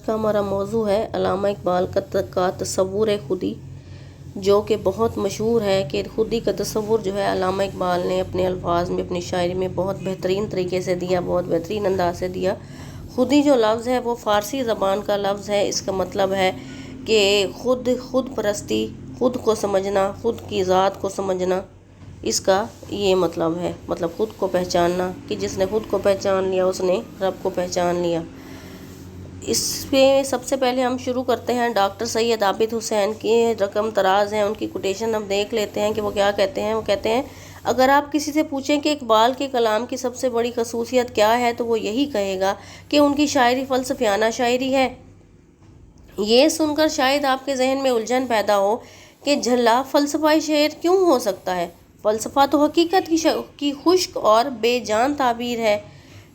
کا ہمارا موضوع ہے علامہ اقبال کا تصور خودی، جو کہ بہت مشہور ہے کہ خودی کا تصور جو ہے علامہ اقبال نے اپنے الفاظ میں اپنی شاعری میں بہت بہترین طریقے سے دیا، بہت بہترین انداز سے دیا۔ خودی جو لفظ ہے وہ فارسی زبان کا لفظ ہے۔ اس کا مطلب ہے کہ خود پرستی، خود کو سمجھنا، خود کی ذات کو سمجھنا، اس کا یہ مطلب ہے، مطلب خود کو پہچاننا، کہ جس نے خود کو پہچان لیا اس نے رب کو پہچان لیا۔ اس پہ سب سے پہلے ہم شروع کرتے ہیں ڈاکٹر سید عابد حسین کی رقم طراز ہیں، ان کی کوٹیشن ہم دیکھ لیتے ہیں کہ وہ کیا کہتے ہیں۔ وہ کہتے ہیں اگر آپ کسی سے پوچھیں کہ اقبال کے کلام کی سب سے بڑی خصوصیت کیا ہے تو وہ یہی کہے گا کہ ان کی شاعری فلسفیانہ شاعری ہے۔ یہ سن کر شاید آپ کے ذہن میں الجھن پیدا ہو کہ جھلا فلسفہ شعر کیوں ہو سکتا ہے؟ فلسفہ تو حقیقت کی خشک اور بے جان تعبیر ہے۔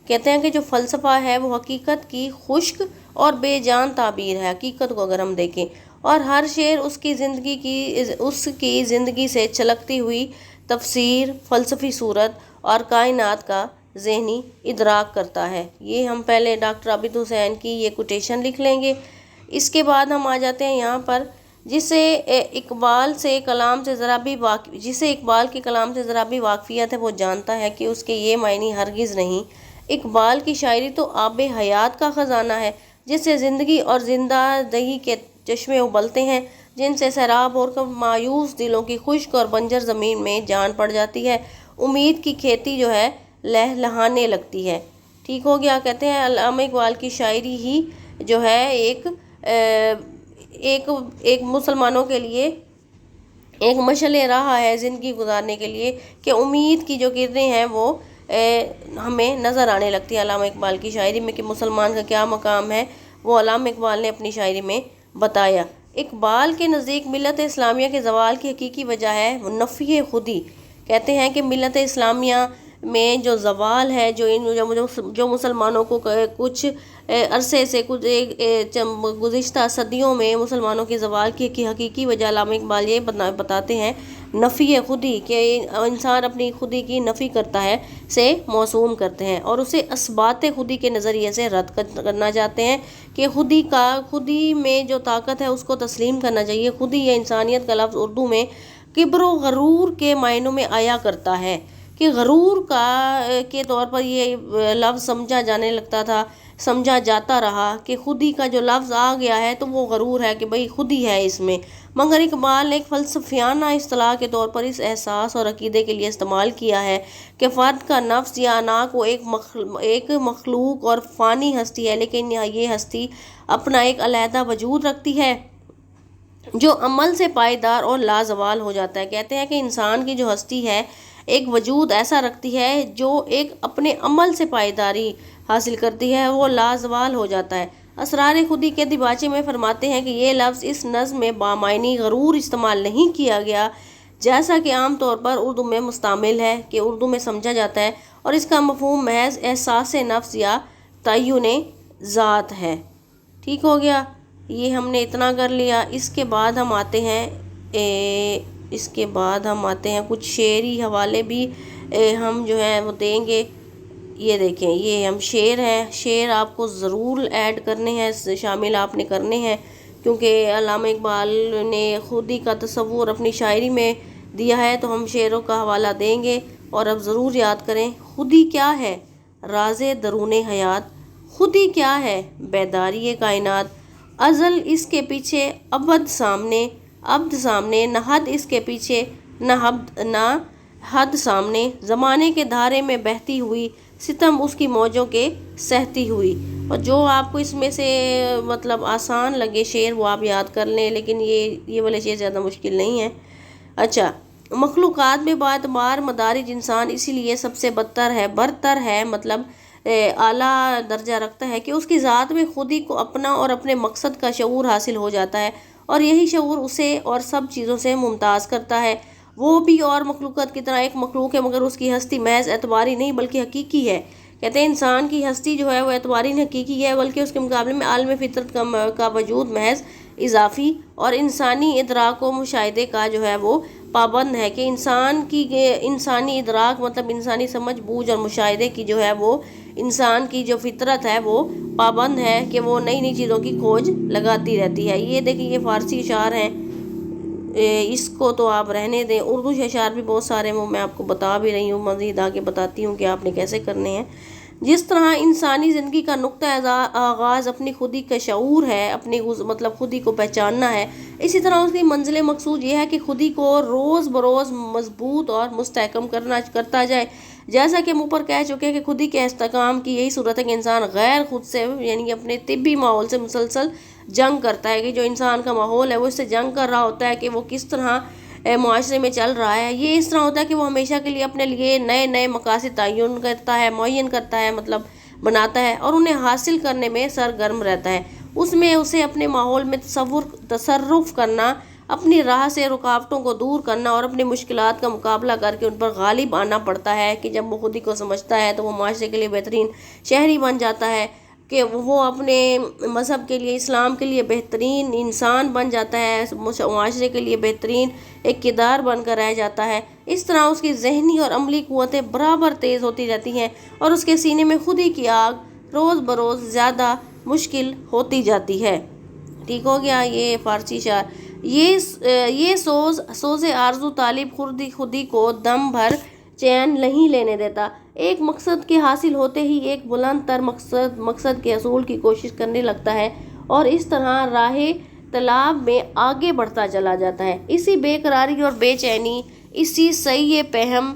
کہتے ہیں کہ جو فلسفہ ہے وہ حقیقت کی خشک اور بے جان تعبیر ہے۔ حقیقت کو اگر ہم دیکھیں اور ہر شعر اس کی زندگی سے چھلکتی ہوئی تفسیر، فلسفی صورت اور کائنات کا ذہنی ادراک کرتا ہے۔ یہ ہم پہلے ڈاکٹر عابد حسین کی یہ کوٹیشن لکھ لیں گے۔ اس کے بعد ہم آ جاتے ہیں یہاں پر، جسے اقبال کے کلام سے ذرا بھی واقفیت ہے وہ جانتا ہے کہ اس کے یہ معنی ہرگز نہیں۔ اقبال کی شاعری تو آب حیات کا خزانہ ہے، جس سے زندگی اور زندہ دہی کے چشمے ابلتے ہیں، جن سے سیراب اور مایوس دلوں کی خشک اور بنجر زمین میں جان پڑ جاتی ہے، امید کی کھیتی جو ہے لہلہانے لگتی ہے۔ ٹھیک ہو گیا۔ کہتے ہیں علامہ اقبال کی شاعری ہی جو ہے ایک مسلمانوں کے لیے ایک مشعل راہ ہے زندگی گزارنے کے لیے، کہ امید کی جو کرنیں ہیں وہ ہمیں نظر آنے لگتی ہے علامہ اقبال کی شاعری میں، کہ مسلمان کا کیا مقام ہے وہ علامہ اقبال نے اپنی شاعری میں بتایا۔ اقبال کے نزدیک ملت اسلامیہ کے زوال کی حقیقی وجہ ہے نفی خودی۔ کہتے ہیں کہ ملت اسلامیہ میں جو زوال ہے، جو مسلمانوں کو کچھ عرصے سے گزشتہ صدیوں میں مسلمانوں کے زوال کی حقیقی وجہ علامہ اقبال یہ بتاتے ہیں نفی خودی، کہ انسان اپنی خودی کی نفی کرتا ہے، سے موسوم کرتے ہیں اور اسے اثبات خودی کے نظریے سے رد کرنا چاہتے ہیں، کہ خودی میں جو طاقت ہے اس کو تسلیم کرنا چاہیے۔ خودی یا انسانیت کا لفظ اردو میں کبر و غرور کے معنوں میں آیا کرتا ہے، کہ غرور کے طور پر یہ لفظ سمجھا جاتا رہا، کہ خودی کا جو لفظ آ گیا ہے تو وہ غرور ہے، کہ بھئی خودی ہے اس میں۔ مگر اقبال نے ایک فلسفیانہ اصطلاح کے طور پر اس احساس اور عقیدے کے لیے استعمال کیا ہے کہ فرد کا نفس یا انا کو ایک مخلوق اور فانی ہستی ہے، لیکن یہ ہستی اپنا ایک علیحدہ وجود رکھتی ہے جو عمل سے پائیدار اور لازوال ہو جاتا ہے۔ کہتے ہیں کہ انسان کی جو ہستی ہے ایک وجود ایسا رکھتی ہے جو ایک اپنے عمل سے پائیداری حاصل کرتی ہے، وہ لازوال ہو جاتا ہے۔ اسرار خودی کے دیباچے میں فرماتے ہیں کہ یہ لفظ اس نظم میں بامعنی غرور استعمال نہیں کیا گیا جیسا کہ عام طور پر اردو میں مستعمل ہے، کہ اردو میں سمجھا جاتا ہے، اور اس کا مفہوم محض احساس نفس یا تعین ذات ہے۔ ٹھیک ہو گیا۔ یہ ہم نے اتنا کر لیا۔ اس کے بعد ہم آتے ہیں کچھ شعری حوالے بھی ہم جو ہیں وہ دیں گے۔ یہ دیکھیں، یہ ہم شعر ہیں، شعر آپ کو ضرور ایڈ کرنے ہیں، شامل آپ نے کرنے ہیں، کیونکہ علامہ اقبال نے خودی کا تصور اپنی شاعری میں دیا ہے تو ہم شعروں کا حوالہ دیں گے۔ اور اب ضرور یاد کریں، خودی کیا ہے؟ راز درون حیات۔ خودی کیا ہے؟ بیداری کائنات۔ ازل اس کے پیچھے، ابد سامنے، نہ حد اس کے پیچھے، نہ حد سامنے، زمانے کے دھارے میں بہتی ہوئی، ستم اس کی موجوں کے سہتی ہوئی۔ اور جو آپ کو اس میں سے مطلب آسان لگے شعر وہ آپ یاد کر لیں، لیکن یہ والے شعر زیادہ مشکل نہیں ہیں۔ اچھا، مخلوقات میں باعتبار مدارج انسان اسی لیے سب سے برتر ہے، مطلب اعلیٰ درجہ رکھتا ہے کہ اس کی ذات میں خودی کو اپنا اور اپنے مقصد کا شعور حاصل ہو جاتا ہے، اور یہی شعور اسے اور سب چیزوں سے ممتاز کرتا ہے۔ وہ بھی اور مخلوقات کی طرح ایک مخلوق ہے، مگر اس کی ہستی محض اعتباری نہیں بلکہ حقیقی ہے۔ کہتے ہیں انسان کی ہستی جو ہے وہ اعتباری نہیں حقیقی ہے، بلکہ اس کے مقابلے میں عالم فطرت کا وجود محض اضافی اور انسانی ادراک و مشاہدے کا جو ہے وہ پابند ہے، کہ انسانی ادراک مطلب انسانی سمجھ بوجھ اور مشاہدے کی جو ہے وہ انسان کی جو فطرت ہے وہ پابند ہے کہ وہ نئی نئی چیزوں کی کھوج لگاتی رہتی ہے۔ یہ دیکھیں، یہ فارسی اشعار ہیں، اس کو تو آپ رہنے دیں۔ اردو اشعار بھی بہت سارے ہیں، وہ میں آپ کو بتا بھی رہی ہوں، مزید آگے بتاتی ہوں کہ آپ نے کیسے کرنے ہیں۔ جس طرح انسانی زندگی کا نقطہ آغاز اپنی خودی کا شعور ہے، اپنی مطلب خودی کو پہچاننا ہے، اسی طرح اس کی منزل مقصود یہ ہے کہ خودی کو روز بروز مضبوط اور مستحکم کرتا جائے۔ جیسا کہ ہم اوپر کہہ چکے ہیں کہ خودی کے استحکام کی یہی صورت ہے کہ انسان غیر خود سے یعنی اپنے طبی ماحول سے مسلسل جنگ کرتا ہے، کہ جو انسان کا ماحول ہے وہ اس سے جنگ کر رہا ہوتا ہے کہ وہ کس طرح معاشرے میں چل رہا ہے۔ یہ اس طرح ہوتا ہے کہ وہ ہمیشہ کے لیے اپنے لیے نئے نئے مقاصد معین کرتا ہے مطلب بناتا ہے، اور انہیں حاصل کرنے میں سرگرم رہتا ہے۔ اس میں اسے اپنے ماحول میں تصرف کرنا، اپنی راہ سے رکاوٹوں کو دور کرنا اور اپنی مشکلات کا مقابلہ کر کے ان پر غالب آنا پڑتا ہے، کہ جب وہ خودی کو سمجھتا ہے تو وہ معاشرے کے لیے بہترین شہری بن جاتا ہے، کہ وہ اپنے مذہب کے لیے، اسلام کے لیے بہترین انسان بن جاتا ہے، معاشرے کے لیے بہترین ایک کردار بن کر رہ جاتا ہے۔ اس طرح اس کی ذہنی اور عملی قوتیں برابر تیز ہوتی رہتی ہیں، اور اس کے سینے میں خودی کی آگ روز بروز زیادہ مشکل ہوتی جاتی ہے۔ ٹھیک ہو گیا، یہ فارسی شعر۔ یہ سوز آرزو طالب خودی کو دم بھر چین نہیں لینے دیتا، ایک مقصد کے حاصل ہوتے ہی ایک بلند تر مقصد کے حصول کی کوشش کرنے لگتا ہے، اور اس طرح راہ طلب میں آگے بڑھتا چلا جاتا ہے۔ اسی بے قراری اور بے چینی، اسی سعی پہم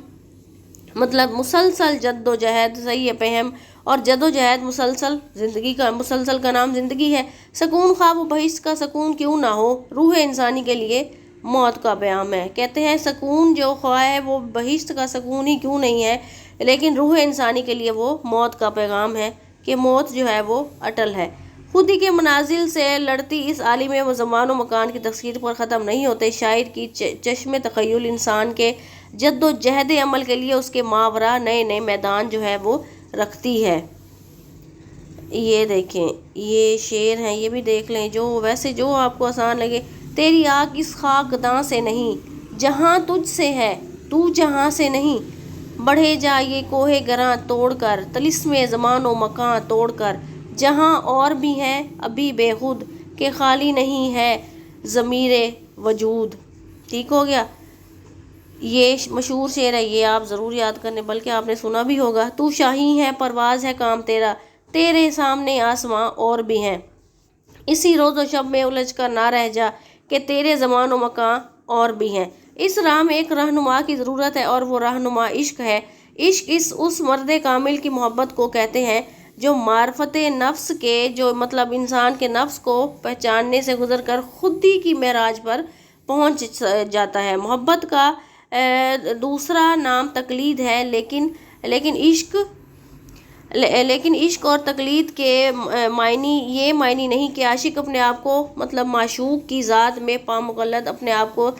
مطلب مسلسل جد و جہد، سعی پہم اور جد و جہد مسلسل کا نام زندگی ہے۔ سکون خواہ و بہشت کا سکون کیوں نہ ہو، روح انسانی کے لیے موت کا پیغام ہے۔ کہتے ہیں سکون جو خواہ ہے وہ بہشت کا سکون ہی کیوں نہیں ہے، لیکن روح انسانی کے لیے وہ موت کا پیغام ہے، کہ موت جو ہے وہ اٹل ہے۔ خودی کے منازل سے لڑتی اس عالم زمان و مکان کی تفسیر پر ختم نہیں ہوتے۔ شاعر کی چشم تخیل انسان کے جد و جہد عمل کے لیے اس کے ماورا نئے نئے میدان جو ہے وہ رکھتی ہے۔ یہ دیکھیں، یہ شعر ہیں، یہ بھی دیکھ لیں، جو آپ کو آسان لگے۔ تیری آگ اس خاکداں سے نہیں جہاں تجھ سے ہے، تو جہاں سے نہیں، بڑھے جا یہ کوہ گراں توڑ کر، طلسم زمان و مکان توڑ کر، جہاں اور بھی ہیں ابھی بے خود، کہ خالی نہیں ہے ضمیر وجود۔ ٹھیک ہو گیا، یہ مشہور شعر ہے، یہ آپ ضرور یاد کرنے، بلکہ آپ نے سنا بھی ہوگا۔ تو شاہی ہے پرواز ہے کام تیرا، تیرے سامنے آسماں اور بھی ہیں، اسی روز و شب میں الجھ کر نہ رہ جا، کہ تیرے زمان و مکان اور بھی ہیں۔ اس راہ میں ایک رہنما کی ضرورت ہے، اور وہ رہنما عشق ہے۔ عشق اس مرد کامل کی محبت کو کہتے ہیں جو معرفت نفس کے جو مطلب انسان کے نفس کو پہچاننے سے گزر کر خودی کی معراج پر پہنچ جاتا ہے۔ محبت کا دوسرا نام تقلید ہے، لیکن عشق اور تقلید کے یہ معنی نہیں کہ عاشق اپنے آپ کو مطلب معشوق کی ذات میں پامقلد اپنے آپ کو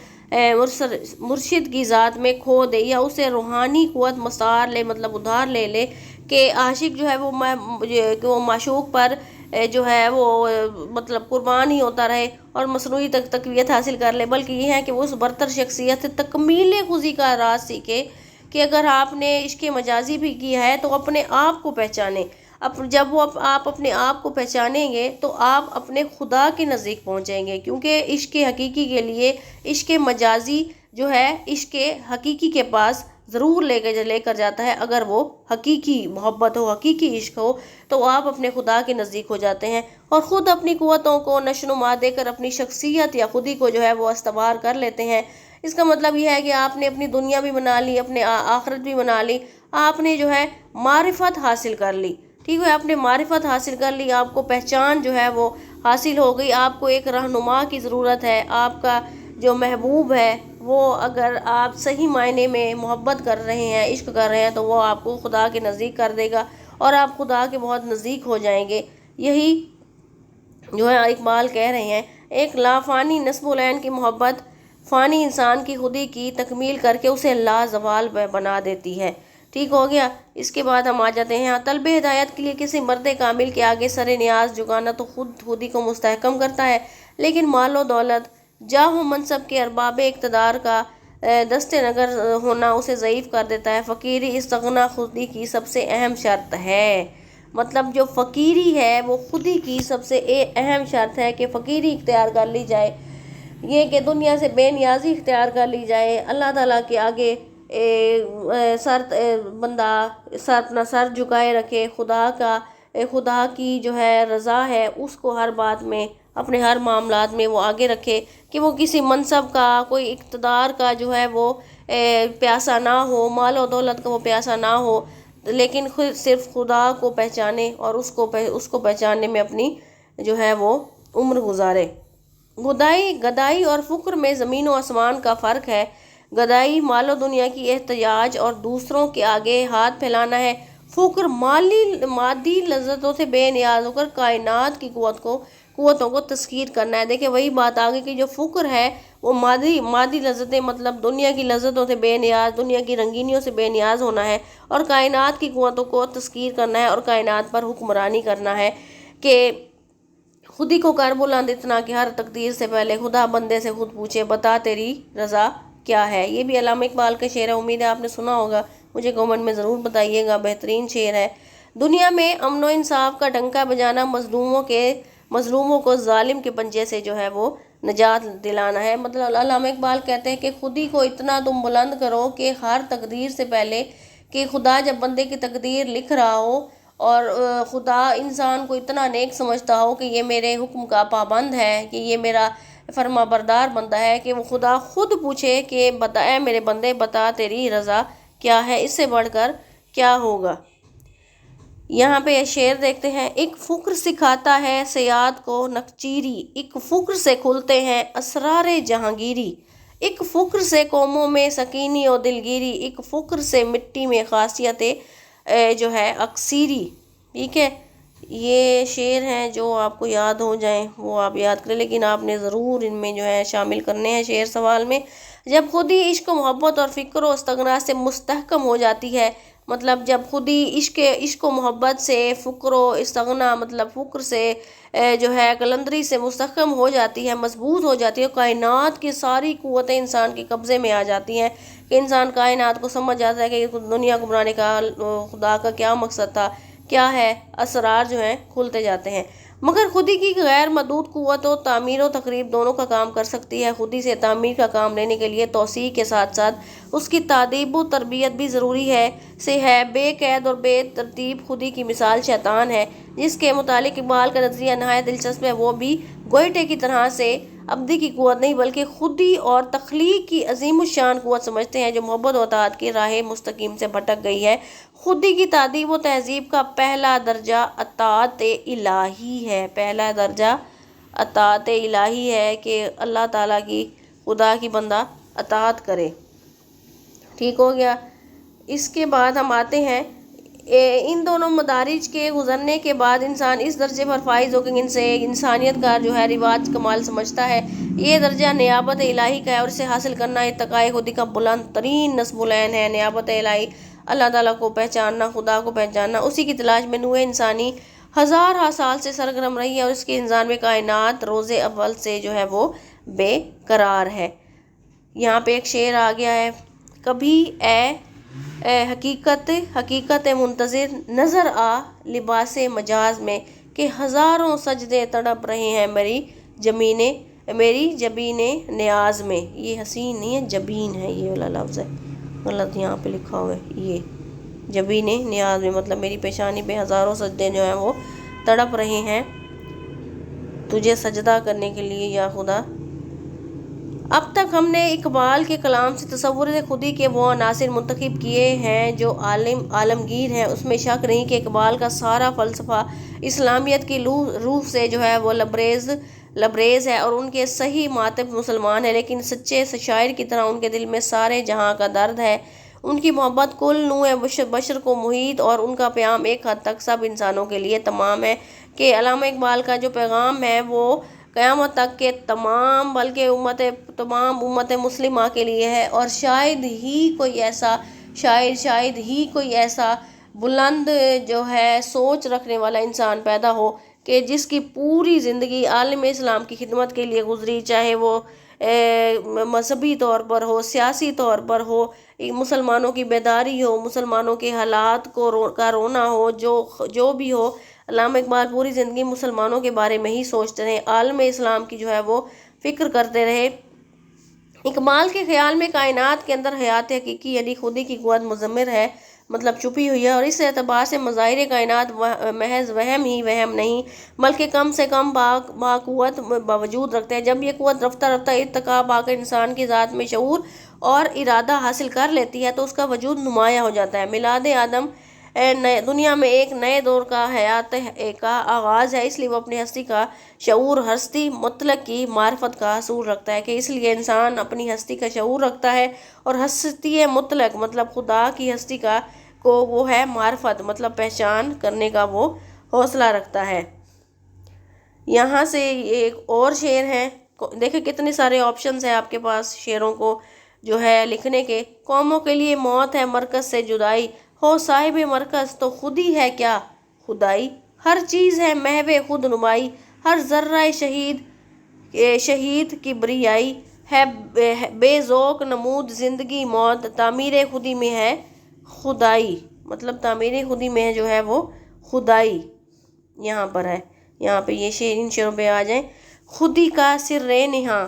مرشد کی ذات میں کھو دے، یا اسے روحانی قوت مسار لے مطلب ادھار لے کہ عاشق جو ہے وہ معشوق پر جو ہے وہ مطلب قربان ہی ہوتا رہے اور مصنوعی تقویت حاصل کر لے، بلکہ یہ ہے کہ وہ اس برتر شخصیت سے تکمیل خودی کا راز سیکھے، کہ اگر آپ نے عشق مجازی بھی کیا ہے تو اپنے آپ کو پہچانیں۔ جب آپ اپنے آپ کو پہچانیں گے تو آپ اپنے خدا کے نزدیک پہنچیں گے، کیونکہ عشق حقیقی کے لیے عشق مجازی جو ہے عشق حقیقی کے پاس ضرور لے کر جاتا ہے۔ اگر وہ حقیقی محبت ہو، حقیقی عشق ہو، تو آپ اپنے خدا کے نزدیک ہو جاتے ہیں، اور خود اپنی قوتوں کو نشو و نما دے کر اپنی شخصیت یا خودی کو جو ہے وہ استوار کر لیتے ہیں۔ اس کا مطلب یہ ہے کہ آپ نے اپنی دنیا بھی بنا لی، اپنے آخرت بھی بنا لی، آپ نے جو ہے معرفت حاصل کر لی۔ ٹھیک ہے، آپ نے معرفت حاصل کر لی، آپ کو پہچان جو ہے وہ حاصل ہو گئی، آپ کو ایک رہنما کی ضرورت ہے۔ آپ کا جو محبوب ہے وہ اگر آپ صحیح معنی میں محبت کر رہے ہیں، عشق کر رہے ہیں، تو وہ آپ کو خدا کے نزدیک کر دے گا، اور آپ خدا کے بہت نزدیک ہو جائیں گے۔ یہی جو ہے اقبال کہہ رہے ہیں، ایک لافانی نسب العین کی محبت فانی انسان کی خودی کی تکمیل کر کے اسے لازوال بنا دیتی ہے۔ ٹھیک ہو گیا، اس کے بعد ہم آ جاتے ہیں طلب ہدایت کے لیے کسی مرد کامل کے آگے سر نیاز جھکانا تو خودی کو مستحکم کرتا ہے، لیکن مال و دولت، جاہ و منصب کے ارباب اقتدار کا دست نگر ہونا اسے ضعیف کر دیتا ہے۔ فقیری استغنا خودی کی سب سے اہم شرط ہے، مطلب جو فقیری ہے وہ خودی کی سب سے اہم شرط ہے کہ فقیری اختیار کر لی جائے، یہ کہ دنیا سے بے نیازی اختیار کر لی جائے، اللہ تعالیٰ کے آگے بندہ اپنا سر جھکائے رکھے، خدا کی جو ہے رضا ہے اس کو ہر بات میں، اپنے ہر معاملات میں وہ آگے رکھے، کہ وہ کسی منصب کا، کوئی اقتدار کا جو ہے وہ پیاسا نہ ہو، مال و دولت کا وہ پیاسا نہ ہو، لیکن صرف خدا کو پہچانے اور اس کو پہچاننے میں اپنی جو ہے وہ عمر گزارے۔ گدائی اور فقر میں زمین و آسمان کا فرق ہے۔ گدائی مال و دنیا کی احتیاج اور دوسروں کے آگے ہاتھ پھیلانا ہے، فقر مادی لذتوں سے بے نیاز ہو کر کائنات کی قوتوں کو تسخیر کرنا ہے۔ دیکھیں وہی بات آگے کہ جو فقر ہے وہ مادی لذتیں، مطلب دنیا کی لذتوں سے بے نیاز، دنیا کی رنگینیوں سے بے نیاز ہونا ہے، اور کائنات کی قوتوں کو تسخیر کرنا ہے اور کائنات پر حکمرانی کرنا ہے، کہ خودی کو کر بلند اتنا کہ ہر تقدیر سے پہلے خدا بندے سے خود پوچھے، بتا تیری رضا کیا ہے۔ یہ بھی علامہ اقبال کا شعر ہے، امید ہے آپ نے سنا ہوگا، مجھے کمنٹ میں ضرور بتائیے گا، بہترین شعر ہے۔ دنیا میں امن و انصاف کا ڈنکا بجانا، مظلوموں کو ظالم کے پنجے سے جو ہے وہ نجات دلانا ہے۔ مطلب علامہ اقبال کہتے ہیں کہ خودی کو اتنا تم بلند کرو کہ ہر تقدیر سے پہلے، کہ خدا جب بندے کی تقدیر لکھ رہا ہو اور خدا انسان کو اتنا نیک سمجھتا ہو کہ یہ میرے حکم کا پابند ہے، کہ یہ میرا فرما بردار بندہ ہے، کہ وہ خدا خود پوچھے کہ اے میرے بندے بتا تیری رضا کیا ہے، اس سے بڑھ کر کیا ہوگا۔ یہاں پہ یہ شعر دیکھتے ہیں، ایک فقر سکھاتا ہے صیاد کو نخچیری، ایک فقر سے کھلتے ہیں اسرار جہانگیری، ایک فقر سے قوموں میں سکینی و دلگیری، ایک فقر سے مٹی میں خاصیت جو ہے اکثیری۔ ٹھیک ہے، یہ شعر ہیں جو آپ کو یاد ہو جائیں وہ آپ یاد کریں، لیکن آپ نے ضرور ان میں جو ہے شامل کرنے ہیں شعر سوال میں۔ جب خودی عشق و محبت اور فکر و استغنا سے مستحکم ہو جاتی ہے، مطلب جب خودی عشق و محبت سے، فکر و استغنا مطلب فکر سے جو ہے قلندری سے مستحکم ہو جاتی ہے، مضبوط ہو جاتی ہے، کائنات کی ساری قوتیں انسان کے قبضے میں آ جاتی ہیں، کہ انسان کائنات کو سمجھ جاتا ہے کہ دنیا کو بنانے کا خدا کا کیا مقصد تھا، کیا ہے، اسرار جو ہیں کھلتے جاتے ہیں۔ مگر خودی کی غیر محدود قوت و تعمیر و تخریب دونوں کا کام کر سکتی ہے۔ خودی سے تعمیر کا کام لینے کے لیے توسیع کے ساتھ ساتھ اس کی تعدیب و تربیت بھی ضروری ہے۔ بے قید اور بے ترتیب خودی کی مثال شیطان ہے، جس کے متعلق اقبال کا نظریہ نہایت دلچسپ ہے۔ وہ بھی گوئٹے کی طرح سے ابدی کی قوت نہیں بلکہ خودی اور تخلیق کی عظیم الشان قوت سمجھتے ہیں، جو محبت و اطاعت کی راہ مستقیم سے بھٹک گئی ہے۔ خودی کی تعدیب و تہذیب کا پہلا درجہ اطاعت الہی ہے، پہلا درجہ اطاعت الہی ہے، کہ اللہ تعالیٰ کی، خدا کی بندہ اطاعت کرے۔ ٹھیک ہو گیا۔ اس کے بعد ہم آتے ہیں، ان دونوں مدارج کے گزرنے کے بعد انسان اس درجے پر فائز ہو کہ ان سے انسانیت کا جو ہے رواج کمال سمجھتا ہے۔ یہ درجہ نیابت الہی کا ہے، اور اسے حاصل کرنا ارتقاء خودی کا بلند ترین نصب العین ہے۔ نیابت الہی، اللہ تعالیٰ کو پہچاننا، خدا کو پہچاننا، اسی کی تلاش میں نوع انسانی ہزارہ سال سے سرگرم رہی ہے، اور اس کے انسان میں کائنات روز اول سے جو ہے وہ بے قرار ہے۔ یہاں پہ ایک شعر آ گیا ہے، کبھی اے حقیقت منتظر نظر آ لباس مجاز میں، کہ ہزاروں سجدے تڑپ رہے ہیں میری جبین نیاز میں۔ یہ حسین نہیں ہے، جبین ہے، یہ والا لفظ ہے، غلط یہاں پہ لکھا ہوا ہے، یہ جبین نیاز میں، مطلب میری پیشانی پہ ہزاروں سجدے جو ہیں وہ تڑپ رہے ہیں تجھے سجدہ کرنے کے لیے یا خدا۔ اب تک ہم نے اقبال کے کلام سے تصور خودی کے وہ عناصر منتخب کیے ہیں جو عالمگیر ہیں۔ اس میں شک نہیں کہ اقبال کا سارا فلسفہ اسلامیت کی روح سے جو ہے وہ لبریز ہے، اور ان کے صحیح مخاطب مسلمان ہیں، لیکن سچے شاعر کی طرح ان کے دل میں سارے جہاں کا درد ہے۔ ان کی محبت کل نوع بشر کو محیط، اور ان کا پیام ایک حد تک سب انسانوں کے لیے تمام ہے، کہ علامہ اقبال کا جو پیغام ہے وہ قیامت تک کے تمام، بلکہ امت مسلمہ کے لیے ہے، اور شاید ہی کوئی ایسا بلند جو ہے سوچ رکھنے والا انسان پیدا ہو کہ جس کی پوری زندگی عالم اسلام کی خدمت کے لیے گزری، چاہے وہ مذہبی طور پر ہو، سیاسی طور پر ہو، مسلمانوں کی بیداری ہو، مسلمانوں کے حالات کا رونا ہو، جو بھی ہو، علامہ اقبال پوری زندگی مسلمانوں کے بارے میں ہی سوچتے رہے، عالم اسلام کی جو ہے وہ فکر کرتے رہے۔ اقبال کے خیال میں کائنات کے اندر حیات حقیقی یعنی خودی کی قوت مضمر ہے، مطلب چھپی ہوئی ہے، اور اس اعتبار سے مظاہر کائنات محض وہم ہی وہم نہیں بلکہ کم سے کم باقوت باوجود رکھتے ہیں۔ جب یہ قوت رفتہ رفتہ ارتقا پا کر انسان کی ذات میں شعور اور ارادہ حاصل کر لیتی ہے تو اس کا وجود نمایاں ہو جاتا ہے۔ میلاد آدم دنیا میں ایک نئے دور کا حیات کا آغاز ہے، اس لیے وہ اپنی ہستی کا شعور ہستی مطلق کی معرفت کا حصول رکھتا ہے کہ اس لیے انسان اپنی ہستی کا شعور رکھتا ہے، اور ہستی مطلق مطلب خدا کی ہستی کو وہ ہے معرفت مطلب پہچان کرنے کا وہ حوصلہ رکھتا ہے۔ یہاں سے ایک اور شعر ہے، دیکھیں کتنے سارے آپشنز ہیں آپ کے پاس شعروں کو جو ہے لکھنے کے۔ قوموں کے لیے موت ہے مرکز سے جدائی، ہو صاحب مرکز تو خود ہی ہے کیا خدائی، ہر چیز ہے محو خود نمائی، ہر ذرہ شہید کبریائی، ہے بے ذوق نمود زندگی موت، تعمیر خودی میں ہے خدائی، مطلب تعمیر خودی میں جو ہے وہ خدائی یہاں پر ہے۔ یہاں پہ یہ شعر ان شعروں پہ آ جائیں۔ خودی کا سر نہاں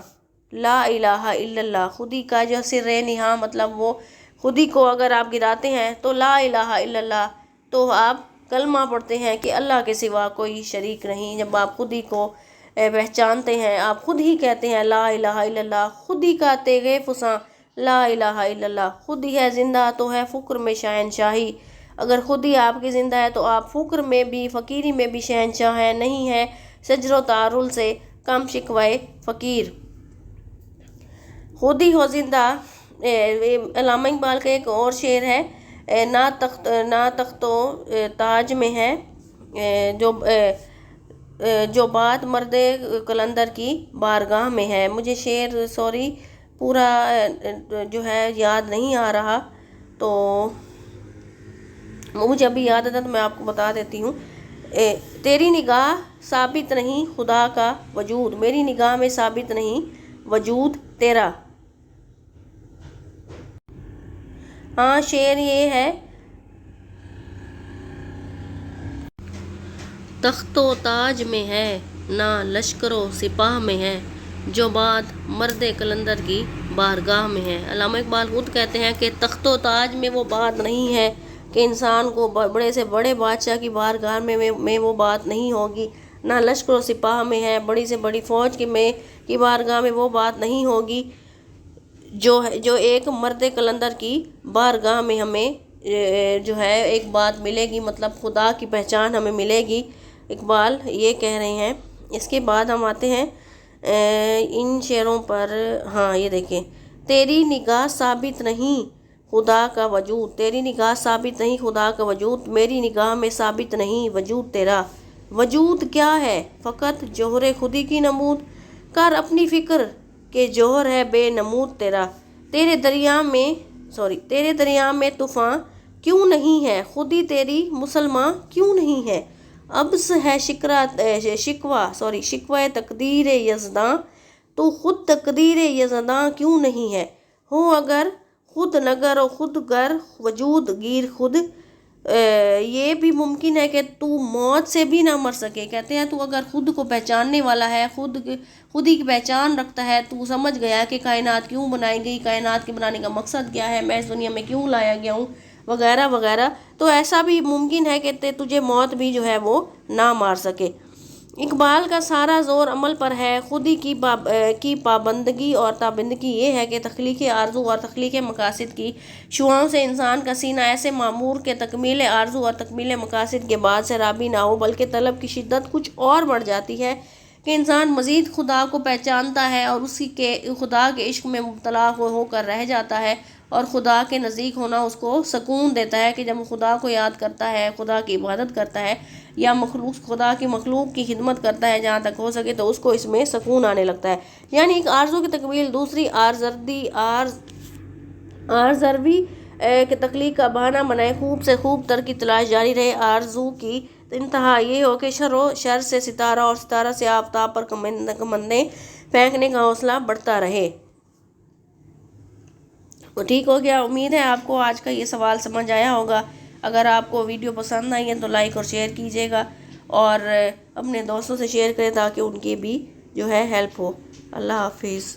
لا الہ الا اللہ، خودی کا جو سر نہاں مطلب وہ خودی کو اگر آپ گراتے ہیں تو لا الہ الا اللہ، تو آپ کلمہ پڑھتے ہیں کہ اللہ کے سوا کوئی شریک نہیں۔ جب آپ خودی کو پہچانتے ہیں، آپ خود ہی کہتے ہیں لا الہ الا اللہ، خودی کا تیغ فساں لا الہ الا اللہ، خود ہی ہے زندہ تو ہے فقر میں شہنشاہی، اگر خود ہی آپ کی زندہ ہے تو آپ فقر میں بھی فقیری میں بھی شہنشاہ ہیں، نہیں ہے شجر و تعارل سے کم شکوائے فقیر، خود ہی ہو زندہ۔ علامہ اقبال کا ایک اور شعر ہے، نا تخت و تاج میں ہے جو بات مرد قلندر کی بارگاہ میں ہے۔ مجھے شعر پورا جو ہے یاد نہیں آ رہا، تو مجھے ابھی یاد آتا تو میں آپ کو بتا دیتی ہوں۔ تیری نگاہ ثابت نہیں خدا کا وجود، میری نگاہ میں ثابت نہیں وجود تیرا۔ ہاں شعر یہ ہے، تخت و تاج میں ہے نہ لشکر و سپاہ میں ہے، جو بات مرد قلندر کی بارگاہ میں ہے۔ علامہ اقبال خود کہتے ہیں کہ تخت و تاج میں وہ بات نہیں ہے کہ انسان کو بڑے سے بڑے بادشاہ کی بارگاہ میں وہ بات نہیں ہوگی، نہ لشکر و سپاہ میں ہے، بڑی سے بڑی فوج کی بارگاہ میں وہ بات نہیں ہوگی جو ایک مرد قلندر کی بارگاہ میں ہمیں جو ہے ایک بات ملے گی، مطلب خدا کی پہچان ہمیں ملے گی، اقبال یہ کہہ رہے ہیں۔ اس کے بعد ہم آتے ہیں ان شعروں پر۔ ہاں یہ دیکھیں، تیری نگاہ ثابت نہیں خدا کا وجود، تیری نگاہ ثابت نہیں خدا کا وجود، میری نگاہ میں ثابت نہیں وجود تیرا۔ وجود کیا ہے فقط جوہر خودی کی نمود، کر اپنی فکر کہ جوہر ہے بے نمود تیرا، تیرے دریا میں طوفاں کیوں نہیں ہے، خودی تیری مسلماں کیوں نہیں ہے، ابس ہے شکوہ تقدیر یزداں، تو خود تقدیر یزداں کیوں نہیں ہے، ہو اگر خود نگر و خود گر وجود گیر خود، یہ بھی ممکن ہے کہ تو موت سے بھی نہ مر سکے۔ کہتے ہیں تو اگر خود کو پہچاننے والا ہے، خود ہی کی پہچان رکھتا ہے، تو سمجھ گیا کہ کائنات کیوں بنائی گئی، کائنات کے بنانے کا مقصد کیا ہے، میں اس دنیا میں کیوں لایا گیا ہوں وغیرہ وغیرہ، تو ایسا بھی ممکن ہے کہ تجھے موت بھی جو ہے وہ نہ مار سکے۔ اقبال کا سارا زور عمل پر ہے، خودی کی پابندگی اور تابندگی یہ ہے کہ تخلیق آرزو اور تخلیق مقاصد کی شعاؤں سے انسان کا سینہ ایسے معمور کہ تکمیل آرزو اور تکمیل مقاصد کے بعد سے راضی نہ ہو، بلکہ طلب کی شدت کچھ اور بڑھ جاتی ہے کہ انسان مزید خدا کو پہچانتا ہے اور خدا کے عشق میں مبتلا ہو کر رہ جاتا ہے، اور خدا کے نزدیک ہونا اس کو سکون دیتا ہے کہ جب خدا کو یاد کرتا ہے، خدا کی عبادت کرتا ہے یا خدا کی مخلوق کی خدمت کرتا ہے جہاں تک ہو سکے، تو اس کو اس میں سکون آنے لگتا ہے۔ یعنی ایک آرزو کی تکمیل، دوسری آرزروی کہ تخلیق کا بہانہ بنائے، خوب سے خوب تر کی تلاش جاری رہے، آرزو کی انتہا یہ ہو کہ شر سے ستارہ اور ستارہ سے آفتاب پر کمندیں پھینکنے کا حوصلہ بڑھتا رہے۔ تو ٹھیک ہو گیا، امید ہے آپ کو آج کا یہ سوال سمجھ آیا ہوگا۔ اگر آپ کو ویڈیو پسند آئی ہے تو لائک اور شیئر کیجیے گا، اور اپنے دوستوں سے شیئر کریں تاکہ ان کی بھی جو ہے ہیلپ ہو۔ اللہ حافظ۔